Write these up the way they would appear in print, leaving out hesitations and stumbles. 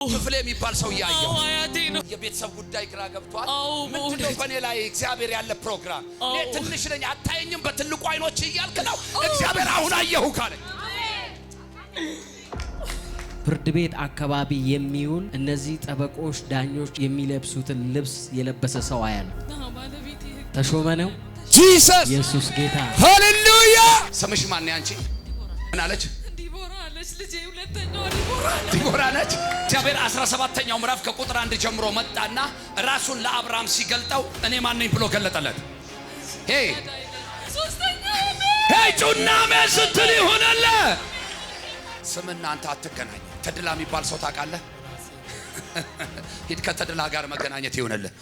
ክፍሌ የሚባል ሰው ያየው የቤተሰብ ጉዳይ ግራ ገብቷል። ምንድነው በኔ ላይ እግዚአብሔር ያለ ፕሮግራም? እኔ ትንሽ ነኝ አታየኝም በትልቁ አይኖች እያልክ ነው። እግዚአብሔር አሁን አየሁ ካለኝ ፍርድ ቤት አካባቢ የሚውል እነዚህ ጠበቆች ዳኞች የሚለብሱትን ልብስ የለበሰ ሰው አያለ። ተሾመ ነው። ጂሰስ ኢየሱስ ጌታ ሃሌሉያ። ስምሽ ማን ነው አንቺ? ምን አለች? ልጄ ሁለተኛው ዲቦራ ነች። እግዚአብሔር 17ኛው ምዕራፍ ከቁጥር 1 ጀምሮ መጣና ራሱን ለአብርሃም ሲገልጠው እኔ ማን ነኝ ብሎ ገለጠለት። ሄይ ጩና ስትል ይሆናል። ስምና አንተ አትገናኝ። ተድላ የሚባል ሰው ታውቃለህ? ሂድ ከተድላ ጋር መገናኘት ይሆነልህ።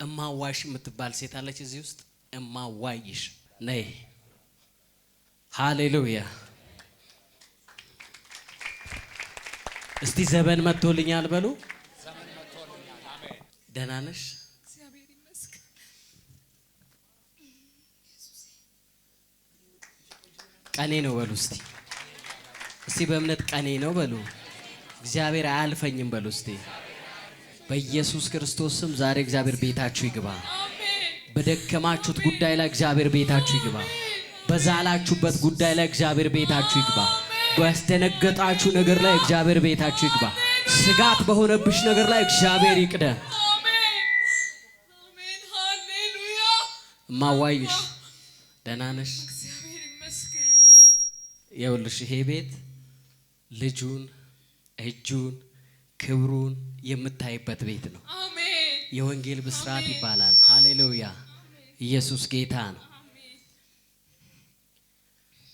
እማዋሽ የምትባል ሴት አለች እዚህ ውስጥ። እማዋይሽ ነይ። ሃሌሉያ። እስቲ ዘመን መጥቶልኛል በሉ። ዘመን መጥቶልኛል። አሜን። ደህና ነሽ? እግዚአብሔር ይመስገን። ቀኔ ነው በሉ እስቲ። እስቲ በእምነት ቀኔ ነው በሉ። እግዚአብሔር አያልፈኝም በሉ እስቲ። በኢየሱስ ክርስቶስ ስም ዛሬ እግዚአብሔር ቤታችሁ ይግባ። በደከማችሁት ጉዳይ ላይ እግዚአብሔር ቤታችሁ ይግባ። በዛላችሁበት ጉዳይ ላይ እግዚአብሔር ቤታችሁ ይግባ። ባስደነገጣችሁ ነገር ላይ እግዚአብሔር ቤታችሁ ይግባ። ስጋት በሆነብሽ ነገር ላይ እግዚአብሔር ይቅደም። አሜን አሜን። ሃሌሉያ። እማዋይሽ ደህና ነሽ? እግዚአብሔር ይመስገን። ይኸውልሽ ይሄ ቤት ልጁን እጁን ክብሩን የምታይበት ቤት ነው። አሜን። የወንጌል ብስራት ይባላል። ሃሌሉያ። ኢየሱስ ጌታ ነው።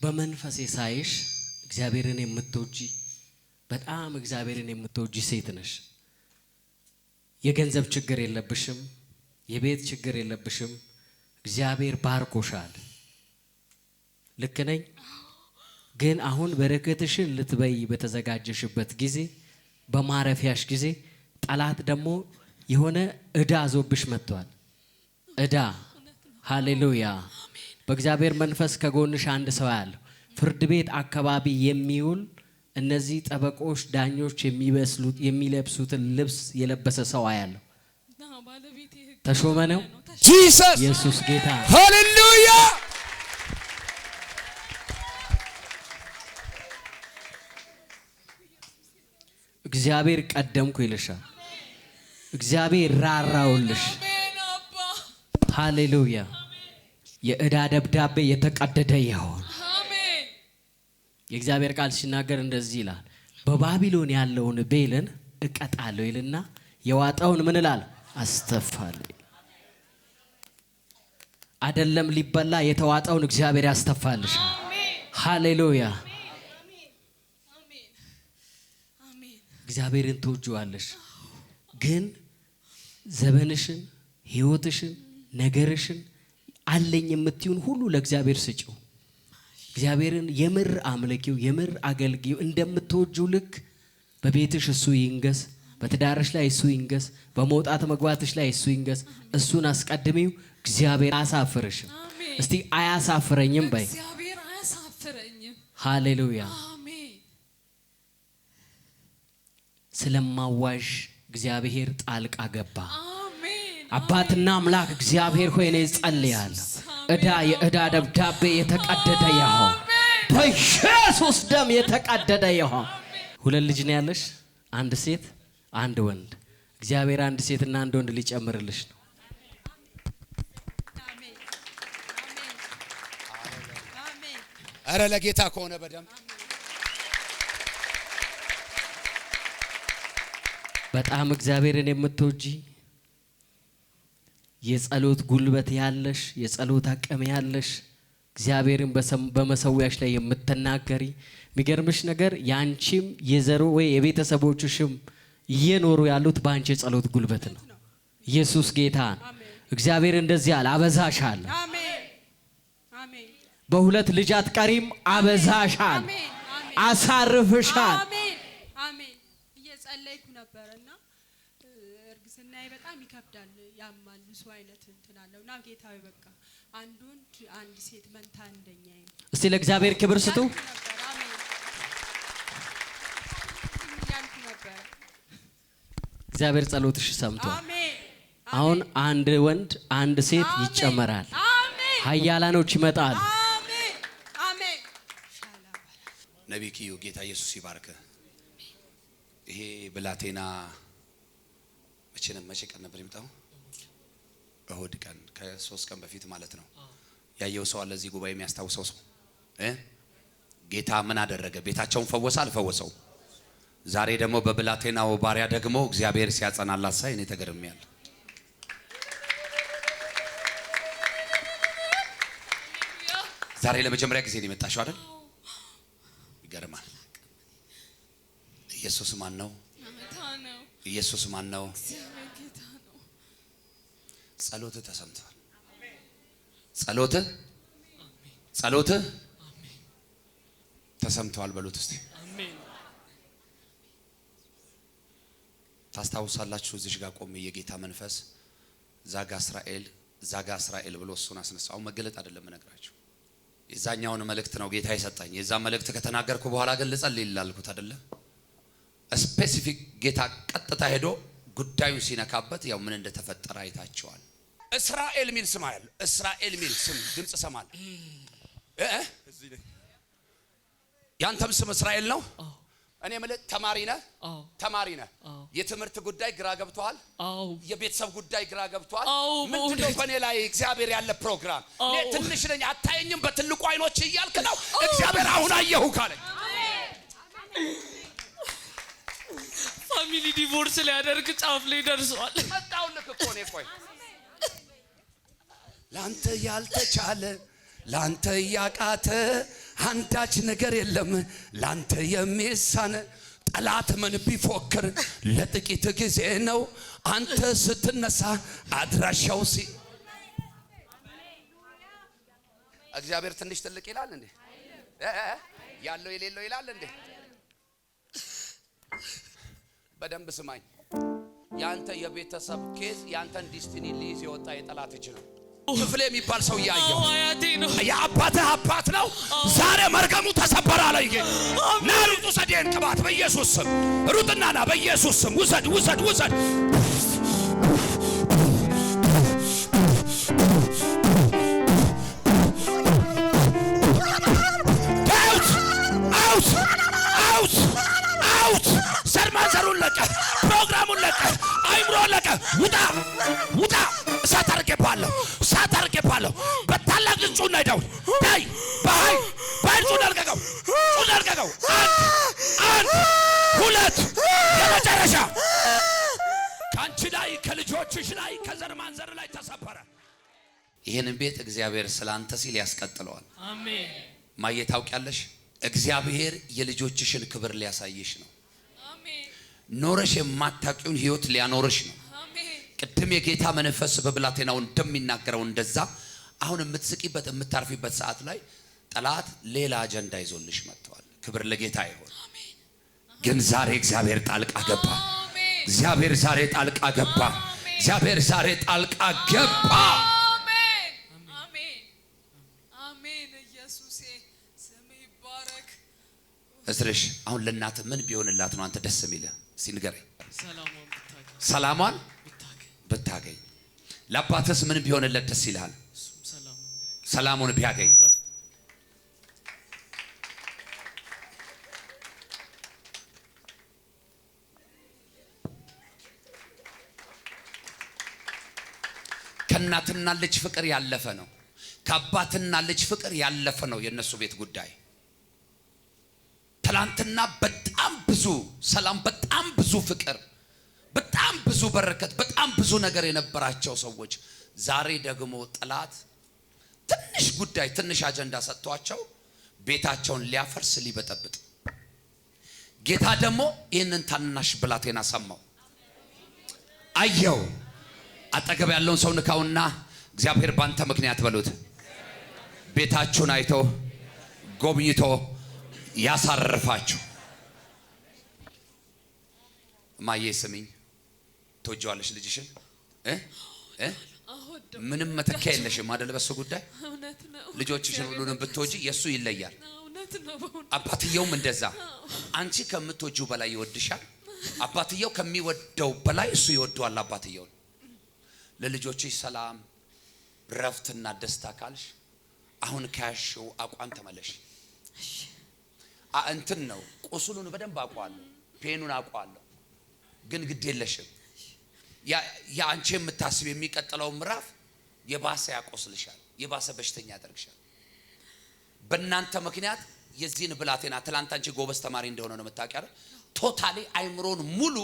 በመንፈሴ ሳይሽ እግዚአብሔርን የምትወጂ በጣም እግዚአብሔርን የምትወጂ ሴት ነሽ። የገንዘብ ችግር የለብሽም። የቤት ችግር የለብሽም። እግዚአብሔር ባርኮሻል። ልክ ነኝ? ግን አሁን በረከትሽን ልትበይ በተዘጋጀሽበት ጊዜ በማረፊያሽ ጊዜ ጠላት ደግሞ የሆነ ዕዳ ዞብሽ መጥቷል። ዕዳ ሃሌሉያ። በእግዚአብሔር መንፈስ ከጎንሽ አንድ ሰው ያለው ፍርድ ቤት አካባቢ የሚውል እነዚህ ጠበቆች ዳኞች የሚለብሱትን ልብስ የለበሰ ሰው አያለው። ተሾመ ነው። ጂሰስ ኢየሱስ ጌታ ሃሌሉያ። እግዚአብሔር ቀደምኩ ይልሻል። እግዚአብሔር ራራውልሽ። ሃሌሉያ። የዕዳ ደብዳቤ የተቀደደ ይሁን። አሜን። የእግዚአብሔር ቃል ሲናገር እንደዚህ ይላል፣ በባቢሎን ያለውን ቤልን እቀጣለሁ ይልና የዋጣውን ምን እላለሁ? አስተፋለሁ። አይደለም ሊበላ የተዋጣውን እግዚአብሔር ያስተፋልሻል። ሃሌሉያ። እግዚአብሔርን ትወጂዋለሽ፣ ግን ዘመንሽን ህይወትሽን ነገርሽን አለኝ የምትዩን ሁሉ ለእግዚአብሔር ስጪው። እግዚአብሔርን የምር አምልኪው፣ የምር አገልግዩ። እንደምትወጂው ልክ በቤትሽ እሱ ይንገስ፣ በትዳርሽ ላይ እሱ ይንገስ፣ በመውጣት መግባትሽ ላይ እሱ ይንገስ። እሱን አስቀድሚው። እግዚአብሔር አያሳፍርሽም። እስቲ አያሳፍረኝም በይ። እግዚአብሔር አያሳፍረኝም። ሃሌሉያ። አሜን። ስለማዋሽ እግዚአብሔር ጣልቃ ገባ። አሜን። አባትና አምላክ እግዚአብሔር ሆይ እኔ ጸልያለሁ፣ የዕዳ ደብዳቤ የተቀደደ ይሁን፣ በኢየሱስ ደም የተቀደደ ይሁን። ሁለት ልጅ ነው ያለሽ፣ አንድ ሴት አንድ ወንድ። እግዚአብሔር አንድ ሴትና አንድ ወንድ ሊጨምርልሽ ነው። አረ ለጌታ ከሆነ በደም በጣም እግዚአብሔርን የምትወጂ የጸሎት ጉልበት ያለሽ የጸሎት አቅም ያለሽ እግዚአብሔርን በመሰዊያሽ ላይ የምትናገሪ። የሚገርምሽ ነገር ያንቺም የዘሮ ወይ የቤተሰቦችሽም እየኖሩ ያሉት በአንቺ የጸሎት ጉልበት ነው። ኢየሱስ ጌታ ነው። እግዚአብሔር እንደዚህ አለ፣ አበዛሻለሁ። አሜን። በሁለት ልጅ አትቀሪም፣ አበዛሻል፣ አሳርፍሻል። አሜን። እየጸለይኩ ነበርና እርግዝናዬ በጣም ይከብዳል፣ ያማል፣ ብዙ አይነት እንትን አለውና ጌታዬ በቃ አንድ ወንድ አንድ ሴት መንታ እንደኛዬ ነው። እስቲ ለእግዚአብሔር ክብር ስጡ። አሜን ያልኩ ነበር። እግዚአብሔር ጸሎትሽ ሰምቷል። አሜን። አሁን አንድ ወንድ አንድ ሴት ይጨመራል። አሜን። ኃያላኖች ይመጣሉ። አሜን አሜን። ነቢይ ኪዩ ጌታ ኢየሱስ ይባርክ። ይሄ ብላቴና መቼ ቀን ነበር የሚመጣው? እሁድ ቀን ከ3 ቀን በፊት ማለት ነው። ያየው ሰው አለ እዚህ ጉባኤ የሚያስታውሰው ሰው ጌታ ምን አደረገ? ቤታቸውን ፈወሰ አልፈወሰው? ዛሬ ደግሞ በብላቴናው ባሪያ ደግሞ እግዚአብሔር ሲያጸናላት ሳይ እኔ ተገርሜያለሁ። ዛሬ ለመጀመሪያ ጊዜ ነው የመጣሽው አይደል? ይገርማል። ኢየሱስ ማን ነው? ኢየሱስ ማን ነው? ጸሎት ተሰምቷል። ጸሎት ተሰምቷል በሉት እስቲ። ታስታውሳላችሁ? እዚህ ጋር ቆሜ የጌታ መንፈስ ዛጋ እስራኤል ብሎ እሱን አስነሳው። መገለጥ አይደለም እነግራችሁ፣ የዛኛውን መልእክት ነው ጌታ የሰጠኝ። የዛ መልእክት ከተናገርኩ በኋላ ግን ልጸልይ ይላልኩት አይደለም። ስፔሲፊክ ጌታ ቀጥታ ሄዶ ጉዳዩን ሲነካበት ያው ምን እንደተፈጠረ አይታችኋል። እስራኤል ሚል ስም አለ። እስራኤል ሚል ስም ድምጽ ሰማል። ያንተም ስም እስራኤል ነው። እኔ ማለት ተማሪ ነህ። የትምህርት ጉዳይ ግራ ገብቷል። የቤተሰብ ጉዳይ ግራ ገብቷል። ምንድነው በእኔ ላይ እግዚአብሔር ያለ ፕሮግራም? እኔ ትንሽ ነኝ አታየኝም በትልቁ አይኖች እያልክ ነው። እግዚአብሔር አሁን አየሁ ካለኝ ፋሚሊ ዲቮርስ ሊያደርግ ጫፍ ላይ ደርሷል። መጣሁልህ እኮ እኔ። ቆይ ላንተ ያልተቻለ ላንተ ያቃተ አንዳች ነገር የለም ላንተ የሚሳነ። ጠላት ምን ቢፎክር ለጥቂት ጊዜ ነው። አንተ ስትነሳ አድራሻው እግዚአብሔር ትንሽ ትልቅ ይላል እንዴ? ያለው የሌለው ይላል እንዴ? በደንብ ስማኝ። ያንተ የቤተሰብ ኬዝ ያንተን ዲስቲኒ ሊይዝ የወጣ የጠላት እጅ ነው። ክፍሌ የሚባል ሰው ያየው የአባትህ አባት ነው። ዛሬ መርገሙ ተሰበረ አለኝ ጌታ። ና ሩጥ ውሰድን ቅባት በኢየሱስ ስም ሩጥና ና በኢየሱስ ስም ውሰድ። አውት ዘሩን ለቀ፣ ፕሮግራሙን ለቀ፣ አይምሮን ለቀ። ውጣ እሳት አርጌባለሁ። በታላቅ ድምፅ ጩና ይደውል ዳይ በኃይል ጩና አልቀቀው። አንድ ሁለት የመጨረሻ ከአንቺ ላይ ከልጆችሽ ላይ ከዘር ማንዘር ላይ ተሰበረ። ይህንን ቤት እግዚአብሔር ስላንተ ሲል ያስቀጥለዋል። አሜን። ማየት ታውቂያለሽ። እግዚአብሔር የልጆችሽን ክብር ሊያሳይሽ ነው። ኖረሽ የማታውቂውን ህይወት ሊያኖርሽ ነው። ቅድም የጌታ መንፈስ በብላቴናው እንደሚናገረው እንደዛ አሁን የምትስቂበት የምታርፊበት ሰዓት ላይ ጠላት ሌላ አጀንዳ ይዞልሽ መጥቷል። ክብር ለጌታ ይሁን። ግን ዛሬ እግዚአብሔር ጣልቃ ገባ። እግዚአብሔር ዛሬ ጣልቃ ገባ። ኢየሱሴ ስም ይባረክ። እስርሽ አሁን ለእናት ምን ቢሆንላት ነው አንተ ደስ የሚልህ? እስቲ ንገረኝ። ሰላሟን ብታገኝ። ለአባትስ ምን ቢሆንለት ደስ ይልሃል? ሰላሙን ቢያገኝ። ከእናትና ልጅ ፍቅር ያለፈ ነው። ከአባትና ልጅ ፍቅር ያለፈ ነው የነሱ ቤት ጉዳይ። ትላንትና በጣም ብዙ ሰላም፣ በጣም ብዙ ፍቅር፣ በጣም ብዙ በረከት፣ በጣም ብዙ ነገር የነበራቸው ሰዎች ዛሬ ደግሞ ጠላት ትንሽ ጉዳይ ትንሽ አጀንዳ ሰጥቷቸው ቤታቸውን ሊያፈርስ ሊበጠብጥ። ጌታ ደግሞ ይህንን ታናሽ ብላቴና ሰማው፣ አየው። አጠገብ ያለውን ሰው ንካውና እግዚአብሔር ባንተ ምክንያት በሉት ቤታችሁን አይቶ ጎብኝቶ ያሳርፋችሁ። ማየ ስሚኝ፣ ትወጂዋለሽ ልጅሽን? ምንም መተኪያ የለሽም አይደል? በሱ ጉዳይ እውነት ነው። ልጆችሽን ሁሉንም ብትወጂ የሱ ይለያል። እውነት ነው። አባትየውም እንደዛ አንቺ ከምትወጂው በላይ ይወድሻል። አባትየው ከሚወደው በላይ እሱ ይወደዋል አባትየው። ለልጆችሽ ሰላም ረፍትና ደስታ ካልሽ አሁን ከያሽው አቋም ተመለሽ። እንትን ነው ቁስሉን በደንብ አውቀዋለሁ፣ ፔኑን አውቀዋለሁ፣ ግን ግድ የለሽም። ያ አንቺ የምታስብ የሚቀጥለው ምዕራፍ የባሰ ያቆስልሻል፣ የባሰ በሽተኛ ያደርግሻል። በእናንተ ምክንያት የዚህን ብላቴና ትላንት አንቺ ጎበዝ ተማሪ እንደሆነ ነው የምታውቂው። ቶታሊ አይምሮን ሙሉ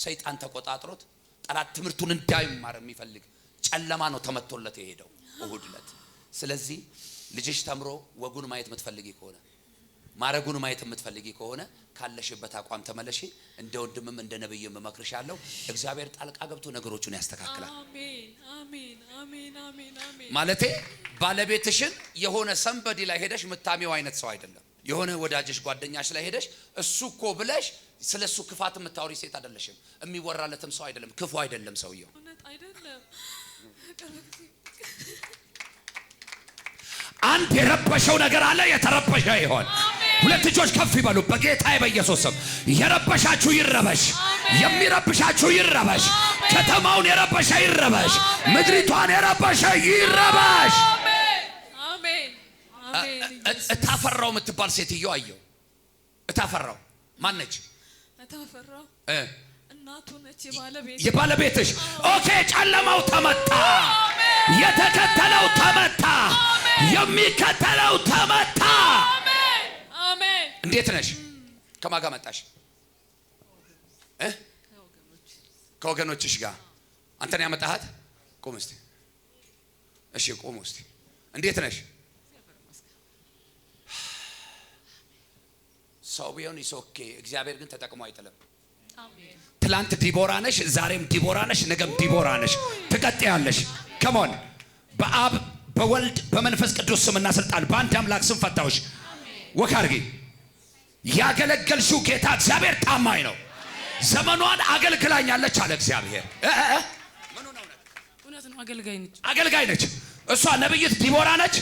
ሰይጣን ተቆጣጥሮት ጠላት ትምህርቱን እንዳይማር የሚፈልግ ጨለማ ነው ተመቶለት የሄደው እሁድ ዕለት። ስለዚህ ልጅሽ ተምሮ ወጉን ማየት የምትፈልጊ ከሆነ ማረጉን ማየት የምትፈልጊ ከሆነ ካለሽበት አቋም ተመለሺ። እንደ ወንድምም እንደ ነብይም መክርሻለሁ። እግዚአብሔር ጣልቃ ገብቶ ነገሮቹን ያስተካክላል። አሜን አሜን አሜን አሜን አሜን። ማለቴ ባለቤትሽን የሆነ ሰንበዲ ላይ ሄደሽ ምታሚው አይነት ሰው አይደለም። የሆነ ወዳጅሽ ጓደኛሽ ላይ ሄደሽ እሱ እኮ ብለሽ ስለሱ ክፋት የምታወሪ ሴት አይደለሽም። የሚወራለትም ሰው አይደለም። ክፉ አይደለም ሰውየው። እውነት አይደለም። አንድ የረበሸው ነገር አለ። የተረበሸ ይሆን። ሁለት እጆች ከፍ ይበሉ። በጌታ በኢየሱስ ስም የረበሻችሁ ይረበሽ። የሚረብሻችሁ ይረበሽ። ከተማውን የረበሸ ይረበሽ። ምድሪቷን የረበሸ ይረበሽ። አሜን አሜን። እታፈራው የምትባል ሴትዮ አየው። እታፈራው ማን ነች? እታፈራው እናቱ ነች። የባለቤትሽ ኦኬ። ጨለማው ተመታ። የተከተለው ተመታ። የሚከተለው ተመታ። አሜን። እንዴት ነሽ? ከማን ጋር መጣሽ? ከወገኖችሽ ጋር። አንተ ነው ያመጣሃት? ቁም እስቲ። እሺ ቁም እስቲ። እንዴት ነሽ? ሰው ቢሆን ይሶኬ። እግዚአብሔር ግን ተጠቅሞ አይጥልም። ትላንት ዲቦራ ነሽ፣ ዛሬም ዲቦራ ነሽ፣ ነገም ዲቦራ ነሽ። ትቀጥያለሽ። ከሞን በአብ በወልድ በመንፈስ ቅዱስ ስምና ስልጣን በአንድ አምላክ ስም ፈታውሽ። ወክ አድርጊ። ያገለገልሽው ጌታ እግዚአብሔር ታማኝ ነው። ዘመኗን አገልግላኛለች አለ እግዚአብሔር። ምን ነው? እውነት ነው። አገልጋይ ነች። አገልጋይ ነች። እሷ ነብይት ዲቦራ ነች።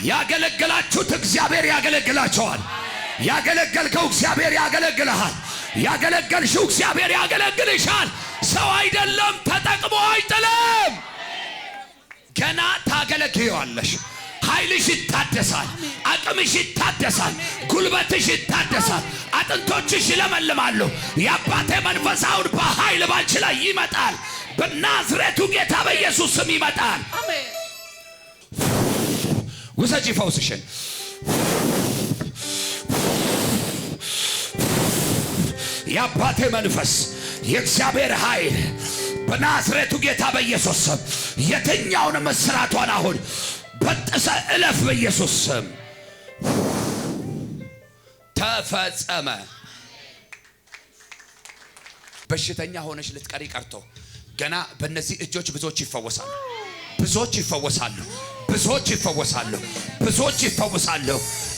ያገለገላችሁት እግዚአብሔር ያገለግላቸዋል። ያገለገልከው እግዚአብሔር ያገለግልሃል። ያገለገልሽው እግዚአብሔር ያገለግልሻል። ሰው አይደለም፣ ተጠቅሞ አይጥልም። ገና ታገለግዪዋለሽ። ኃይልሽ ይታደሳል፣ አቅምሽ ይታደሳል፣ ጉልበትሽ ይታደሳል፣ አጥንቶችሽ ይለመልማሉ። የአባቴ መንፈስ አሁን በኃይል ባንቺ ላይ ይመጣል። በናዝሬቱ ጌታ በኢየሱስ ስም ይመጣል። አሜን። ውሰጂ ፈውስሽን። የአባቴ መንፈስ የእግዚአብሔር ኃይል በናዝሬቱ ጌታ በኢየሱስ ስም የትኛውን እስራቷን አሁን በጥሰ እለፍ። በኢየሱስ ስም ተፈጸመ። በሽተኛ ሆነሽ ልትቀሪ ቀርቶ ገና በእነዚህ እጆች ብዙዎች ይፈወሳሉ። ብዙዎች ይፈወሳሉ። ብዙዎች ይፈወሳሉ። ብዙዎች ይፈወሳሉ።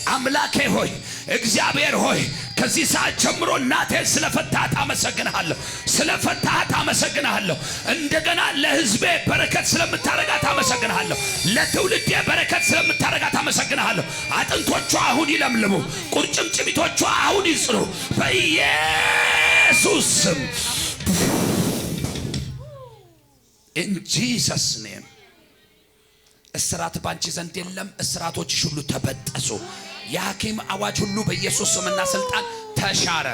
አምላኬ ሆይ እግዚአብሔር ሆይ ከዚህ ሰዓት ጀምሮ እናቴን ስለፈታሃት አመሰግንሃለሁ። ስለፈታሃት አመሰግንሃለሁ። እንደገና ለሕዝቤ በረከት ስለምታረጋት አመሰግንሃለሁ። ለትውልዴ በረከት ስለምታረጋት አመሰግንሃለሁ። አጥንቶቿ አሁን ይለምልሙ። ቁርጭምጭሚቶቿ አሁን ይጽኑ በኢየሱስ ስም። ኢን ጂሰስ ኔም። እስራት ባንቺ ዘንድ የለም። እስራቶችሽ ሁሉ ተበጠሱ። የሐኪም አዋጅ ሁሉ በኢየሱስ ስምና ስልጣን ተሻረ።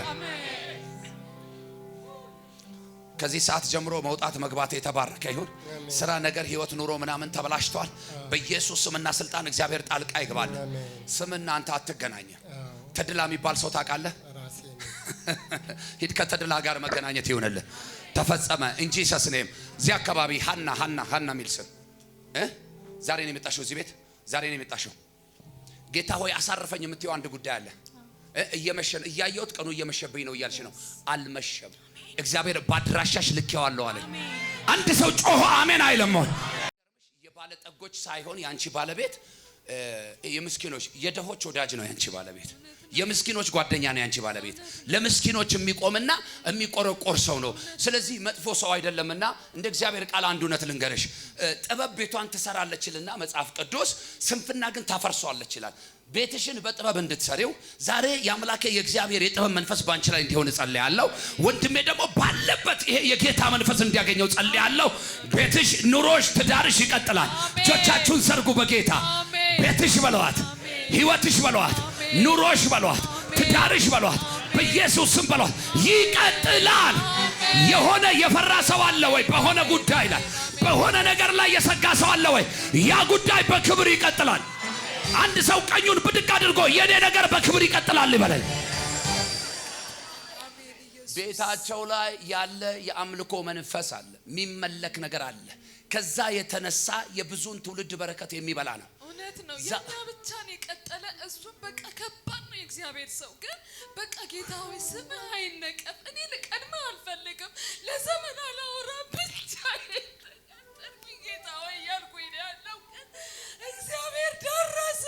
ከዚህ ሰዓት ጀምሮ መውጣት መግባት የተባረከ ይሁን። ስራ፣ ነገር፣ ህይወት፣ ኑሮ ምናምን ተበላሽቷል። በኢየሱስ ስምና ስልጣን እግዚአብሔር ጣልቃ ይግባል። ስምና አንተ አትገናኘ። ተድላ የሚባል ሰው ታውቃለህ? ሂድ ከተድላ ጋር መገናኘት ይሁንልህ። ተፈጸመ እንጂ ሰስኔም እዚህ አካባቢ ሃና የሚል ስም ዛሬ ነው የመጣሽው። እዚህ ቤት ዛሬ ነው የመጣሽው። ጌታ ሆይ አሳርፈኝ የምትይው አንድ ጉዳይ አለ። እየመሸን እያየሁት ቀኑ እየመሸብኝ ነው እያልሽ ነው። አልመሸም። እግዚአብሔር ባድራሻሽ ልኬዋለሁ አለኝ። አንድ ሰው ጮሆ አሜን አይልም? የባለጠጎች ሳይሆን ያንቺ ባለቤት የምስኪኖች የደሆች ወዳጅ ነው ያንቺ ባለቤት። የምስኪኖች ጓደኛ ነው ያንቺ ባለቤት። ለምስኪኖች የሚቆምና የሚቆረቆር ሰው ነው። ስለዚህ መጥፎ ሰው አይደለምና እንደ እግዚአብሔር ቃል አንድ እውነት ልንገርሽ። ጥበብ ቤቷን ትሰራለችልና መጽሐፍ ቅዱስ ስንፍና ግን ታፈርሷለች ይላል። ቤትሽን በጥበብ እንድትሰሪው ዛሬ የአምላኬ የእግዚአብሔር የጥበብ መንፈስ ባንቺ ላይ እንዲሆን ጸልያለሁ። ወንድሜ ደግሞ ባለበት ይሄ የጌታ መንፈስ እንዲያገኘው ጸልያለሁ። ቤትሽ፣ ኑሮሽ፣ ትዳርሽ ይቀጥላል። እጆቻችሁን ዘርጉ በጌታ ቤትሽ በሏት፣ ህይወትሽ በሏት፣ ኑሮሽ በሏት፣ ትዳርሽ በሏት፣ በኢየሱስ ስም በሏት። ይቀጥላል። የሆነ የፈራ ሰው አለ ወይ? በሆነ ጉዳይ ላይ በሆነ ነገር ላይ የሰጋ ሰው አለ ወይ? ያ ጉዳይ በክብር ይቀጥላል። አንድ ሰው ቀኙን ብድግ አድርጎ የኔ ነገር በክብር ይቀጥላል ይበላል። ቤታቸው ላይ ያለ የአምልኮ መንፈስ አለ፣ የሚመለክ ነገር አለ። ከዛ የተነሳ የብዙን ትውልድ በረከት የሚበላ ነው። እውነት ነው። የኛ ብቻ ነው የቀጠለ። እሱም በቃ ከባድ ነው። የእግዚአብሔር ሰው ግን በቃ ጌታ ሆይ ስምህ አይነቀፍ፣ እኔ ልቀድምህ አልፈልግም፣ ለዘመን አላወራም፣ ብቻ ተቀጠልኩኝ ጌታ ሆይ እያልኩኝ ነው ያለው። እግዚአብሔር ደረሰ።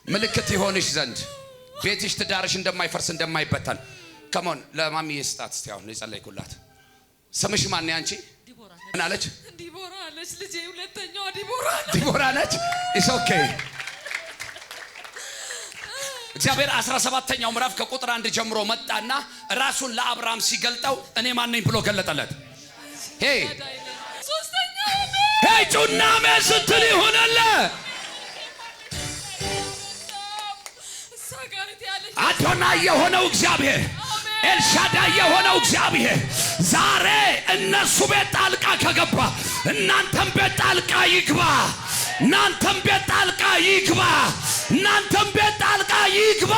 ምልክት ይሆንሽ ዘንድ ቤትሽ፣ ትዳርሽ እንደማይፈርስ እንደማይበተን። ከሞን ለማሚ ስጣት እስቲ። አሁን የጸለይኩላት ስምሽ ማን ነው አንቺ? ዲቦራ ምን አለች? ዲቦራ አለች ልጄ። ሁለተኛዋ ዲቦራ ዲቦራ ነች። ኢስ ኦኬ። እግዚአብሔር 17ኛው ምዕራፍ ከቁጥር 1 ጀምሮ መጣና ራሱን ለአብርሃም ሲገልጠው እኔ ማን ነኝ ብሎ ገለጠለት። ሄይ ሄይ ጩና መስጥል ይሆናል። አዶናይ የሆነው እግዚአብሔር፣ ኤልሻዳይ የሆነው እግዚአብሔር ዛሬ እነሱ ቤት ጣልቃ ከገባ እናንተም ቤት ጣልቃ ይግባ። እናንተም ቤት ጣልቃ ይግባ። እናንተም ቤት ጣልቃ ይግባ።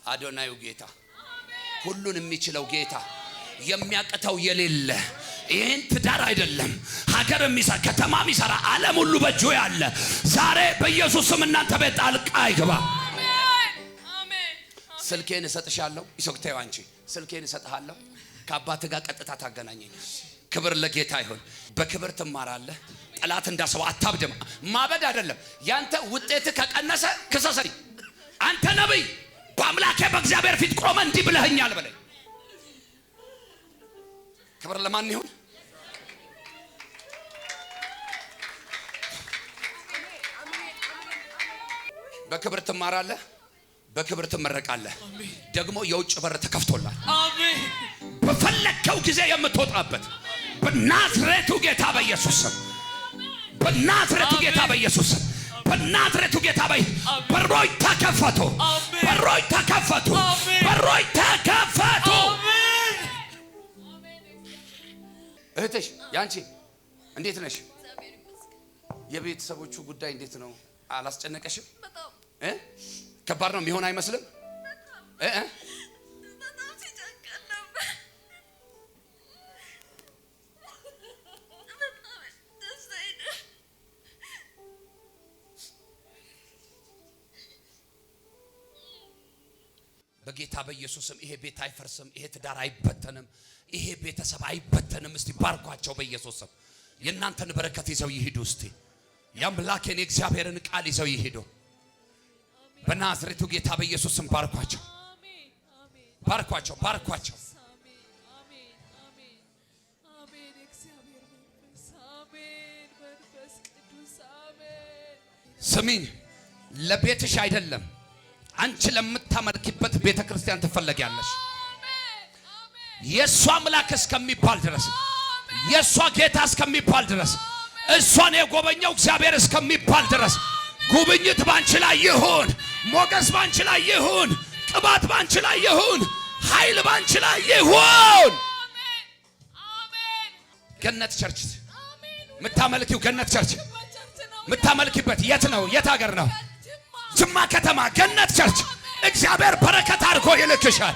አዶናዩ ጌታ፣ ሁሉን የሚችለው ጌታ፣ የሚያቅተው የሌለ ይህን ትዳር አይደለም ሀገር የሚሰራ ከተማ የሚሰራ ዓለም ሁሉ በእጁ ያለ ዛሬ በኢየሱስ ስም እናንተ ቤት ጣልቃ ይግባ። ስልኬን እሰጥሻለሁ። ይሶክታዩ አንቺ ስልኬን እሰጥሃለሁ። ከአባትህ ጋር ቀጥታ ታገናኘኝ። ክብር ለጌታ ይሁን። በክብር ትማራለህ። ጠላት እንዳሰበው አታብድም። ማበድ አይደለም። ያንተ ውጤት ከቀነሰ ክሰሰኝ። አንተ ነብይ በአምላኬ በእግዚአብሔር ፊት ቆመ እንዲህ ብለኸኛል በለኝ። ክብር ለማን ይሁን? በክብር ትማራለህ፣ በክብር ትመረቃለህ። ደግሞ የውጭ በር ተከፍቶላል። አሜን። በፈለከው ጊዜ የምትወጣበት በናዝሬቱ ጌታ በኢየሱስ ስም፣ በናዝሬቱ ጌታ በኢየሱስ ስም፣ በናዝሬቱ ጌታ በሮች ተከፈቱ፣ በሮች ተከፈቱ፣ በሮች ተከፈቱ። እህትሽ ያንቺ እንዴት ነሽ? የቤተሰቦቹ ጉዳይ እንዴት ነው? አላስጨነቀሽም? ከባድ ነው የሚሆን አይመስልም? በጌታ በኢየሱስም ይሄ ቤት አይፈርስም። ይሄ ትዳር አይበተንም። ይሄ ቤተሰብ አይበተንም። እስቲ ባርኳቸው በኢየሱስም። የእናንተን በረከት ይዘው ይሄዱ። እስቲ የአምላኬን የእግዚአብሔርን ቃል ይዘው ይሄዱ። በናዝሬቱ ጌታ በኢየሱስም ባርኳቸው፣ ባርኳቸው፣ ባርኳቸው። ስሚኝ፣ ለቤትሽ አይደለም አንቺ ለምታመልኪበት ቤተ ክርስቲያን ትፈለጊያለሽ። የሷ አምላክ እስከሚባል ድረስ፣ የሷ ጌታ እስከሚባል ድረስ፣ እሷን የጎበኘው እግዚአብሔር እስከሚባል ድረስ ጉብኝት ባንቺ ላይ ይሁን፣ ሞገስ ባንቺ ላይ ይሁን፣ ቅባት ባንቺ ላይ ይሁን፣ ኃይል ባንቺ ላይ ይሁን። ገነት ቸርች የምታመልኪው ገነት ቸርች የምታመልኪበት የት ነው? የት ሀገር ነው? ጅማ ከተማ ገነት ቸርች። እግዚአብሔር በረከት አድርጎ ይልክሻል።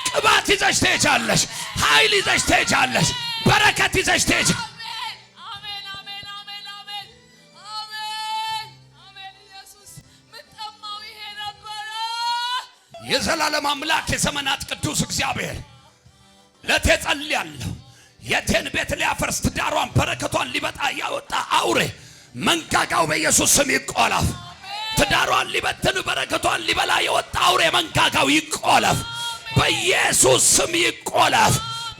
ቅባት ይዘሽ ትሄጃለሽ፣ ኃይል ይዘሽ ትሄጃለሽ፣ በረከት ይዘሽ ትሄጃለሽ። የዘላለም አምላክ የዘመናት ቅዱስ እግዚአብሔር ለቴ ጸልያለሁ። የቴን ቤት ሊያፈርስ ትዳሯን በረከቷን ሊበጣ ያወጣ አውሬ መንጋጋው በኢየሱስ ስም ይቆለፍ። ትዳሯን ሊበትን በረከቷን ሊበላ የወጣ አውሬ መንጋጋው ይቆለፍ፣ በኢየሱስ ስም ይቆለፍ።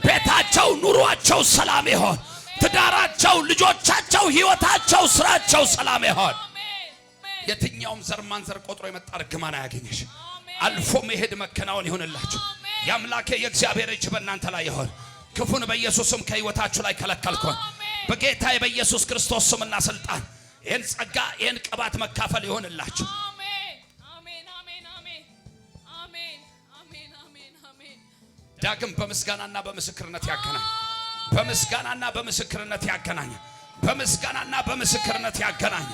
ቤታቸው ኑሯቸው ሰላም ይሆን። ትዳራቸው፣ ልጆቻቸው፣ ህይወታቸው፣ ስራቸው ሰላም ይሆን። የትኛውም ዘር ማንዘር ቆጥሮ የመጣ ርግማን አያገኝሽ። አልፎ መሄድ መከናወን ይሆንላችሁ። የአምላኬ የእግዚአብሔር እጅ በእናንተ ላይ ይሆን። ክፉን በኢየሱስ ስም ከህይወታችሁ ላይ ከለከልኩን። በጌታ በኢየሱስ ክርስቶስ ስምና ስልጣን ይህን ጸጋ ይህን ቅባት መካፈል ይሆንላችሁ። ዳግም በምስጋናና በምስክርነት ያገናኝ። በምስጋናና በምስክርነት ያገናኝ። በምስጋናና በምስክርነት ያገናኝ።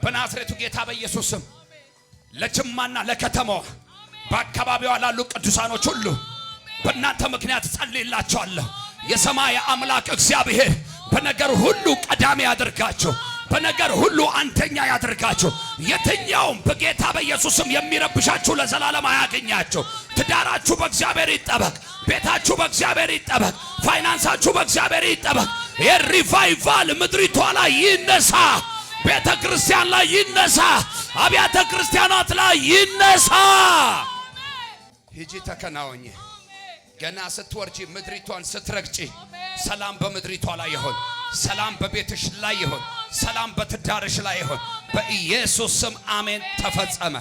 በናዝሬቱ ጌታ በኢየሱስ ስም ለጅማና ለከተማዋ በአካባቢዋ ላሉ ቅዱሳኖች ሁሉ በእናንተ ምክንያት ጸልይላችኋለሁ። የሰማይ አምላክ እግዚአብሔር በነገር ሁሉ ቀዳሚ ያደርጋችሁ፣ በነገር ሁሉ አንደኛ ያደርጋችሁ። የትኛውም በጌታ በኢየሱስም የሚረብሻችሁ ለዘላለም አያገኛችሁ። ትዳራችሁ በእግዚአብሔር ይጠበቅ። ቤታችሁ በእግዚአብሔር ይጠበቅ። ፋይናንሳችሁ በእግዚአብሔር ይጠበቅ። የሪቫይቫል ምድሪቷ ላይ ይነሳ። ቤተ ክርስቲያን ላይ ይነሳ። አብያተ ክርስቲያናት ላይ ይነሳ። ሂጂ ተከናወኝ። ገና ስትወርጂ ምድሪቷን ስትረግጪ ሰላም በምድሪቷ ላይ ይሆን። ሰላም በቤትሽ ላይ ይሆን። ሰላም በትዳርሽ ላይ ይሆን። በኢየሱስ ስም አሜን። ተፈጸመ።